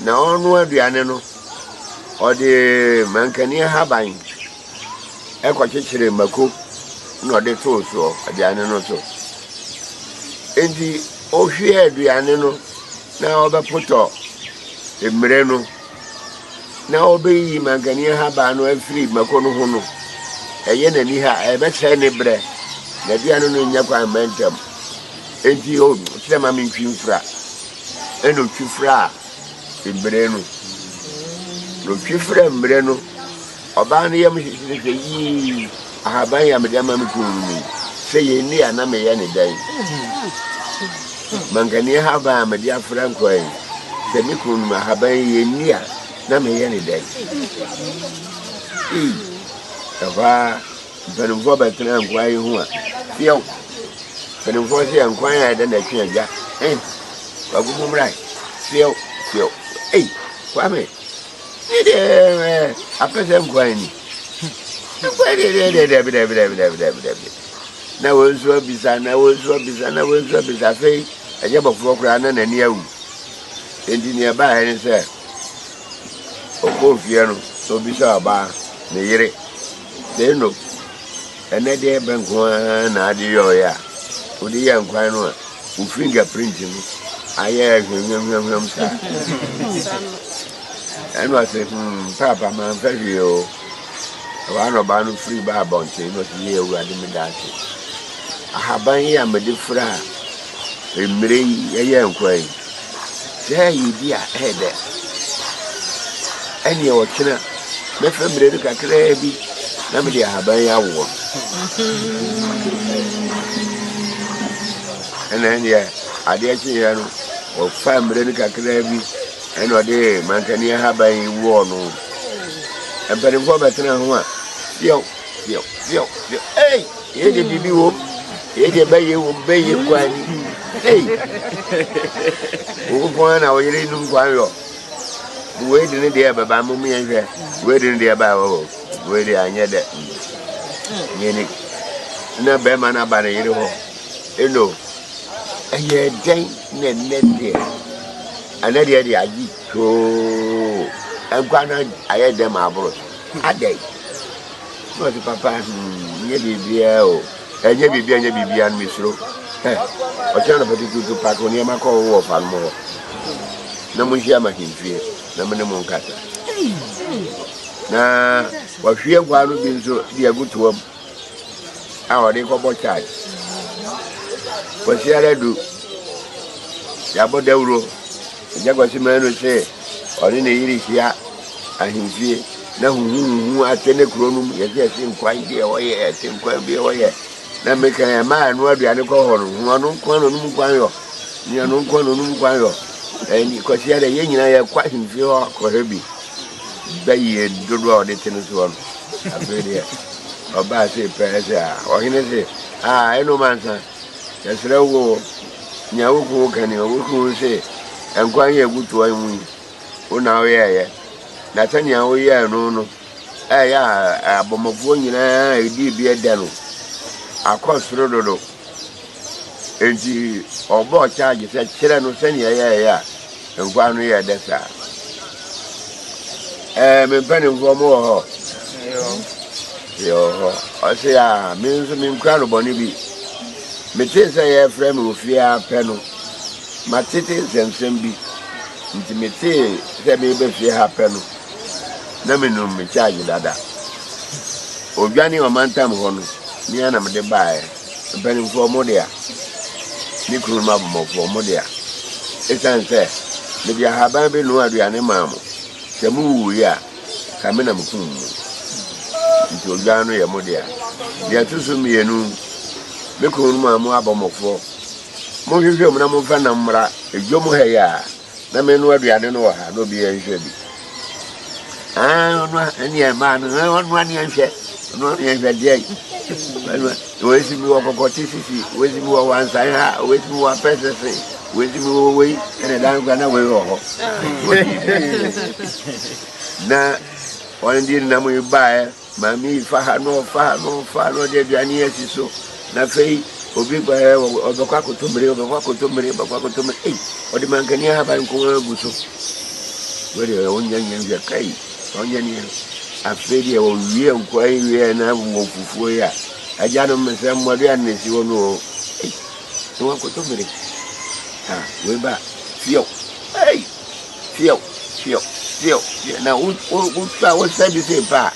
na onu aduane no ode mankani haban ekwakyekere mako na ode to so aduane no to enti ohwe aduane no na obepoto emre no na obeyi mankani haban no afiri mako no ho no eye nani ha ebeche ne bre na aduane no nya kwa mentam enti o sema mi twimfra eno twifra emre no no twifra emre no oba no yam hihire yi ahaban ya medama mekunu se ye ni ana me ya ne dan mangani haba media franco yi se mekunu ahaban ye ni a na me ya ne dan ava benvo betra nkwa yi ho a fiyo benvo se nkwa ya da na twa ja wagumu mrai fiyo kwame ide apese nkwa ni nkwa de na wonso bisa fei aje bofo kura na nani awu engineer ba he se okofie no so bisa ba ne yire de no ene de benko na ade yo ya odi ya nkwa no a u fingerprint no aye hwem sa enu ase papa man fahi o wa no ba no free ba bonche no ti ye wu ade me dace ahaban ya mede fra emre ye nkwa yi se yi dia ede eni o kina me fa mre ka kra bi na me dia ahaban ya wo enen ye ade chi ya no o fa mre ka kra bi eno de mankani ahaban wo no empere fo betena ho a yo ye de bibi wo ye de baye wo baye kwani o ko na o yire nu kwan yo we de ne de baba mu mi enhwe we de ne de ba wo we de anye de nyeni na be ma na ba ne yire ho eno aye den ne de anade de agi to enkwana aye dem abro adai no ti papa nye bibia o enye bibia no misro o chana pati tu pa ko ni ma ko wo fa mo na mo hia ma himfie na me ne mo nkata na wa hwie kwa no bi nso di agutuam a o de ko bo charge ko siara du ya bo dawro jago simeno se oni ne yiri hia ahimfie na huhu atene kronum ye se nkwa ide o ye se nkwa bi o ye na meka ya ma no aduane ko horo hu no nkwa no num kwan yo ni no nkwa no num kwan yo ni ko sia de ye nyina ye kwa ahimfie o ko hebi baye dodo o de tene so no abere oba se pese a o hine se eno mansa ya sere wo nya wo ko kan yo wo ko se enkwa ye gutu anwu ona o ye na tania o ye no ya abomofo nyina edi bi eda no akosoro dodo enti obo charge se kire no senia ye ya enkwa no ye desa me bani mfo mo ho yo o se ya me nso me nkwa no boni bi me tese ye frame ofia pe no matete zensem bi intimate se me be fie ha pe no na me no me charge dada odwane o mantam ho no ni ana me de bae bani fo mo de a ni kuru ma bo fo mo de a esanse me dia ha ba be no aduane ma mo se mu wu ya ka me na mo kun mo nti odwane ye mo de a dia tusu mienu me kuru ma mo abomofo mo hwehwe mo na mo fa na mmra edwom ha ya na me no aduane no ha no bi enhwe bi no ani e ma no ani enhwe no enhwe de we si mi wo kokoti sisi we si mi wo wansan ha we si mi wo pesese we si mi wo we ene dan kwa na we ho na on di na mo ba mami fa no de aduane asiso na fei obi gba obekwa kotomire odi mankani ha ba nko aguso where you own your kite, on your near. I feel you will be inquiry and I will for you. I got him somebody and you know. So I'm going to be. Ah, way back. Feel. Hey, feel. Now, what said you say, Pa?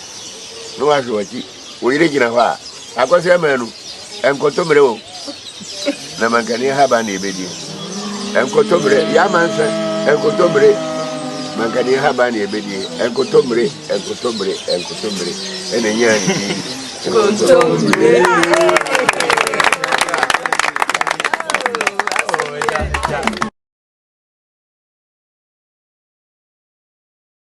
No, I was we didn't know why. I got a man and Kontomire. Namankani have an ebedi. And Kontomire, Yamansa, and Kontomire. Mankani have an ebedi, and Kontomire, and a yan. Kontomire.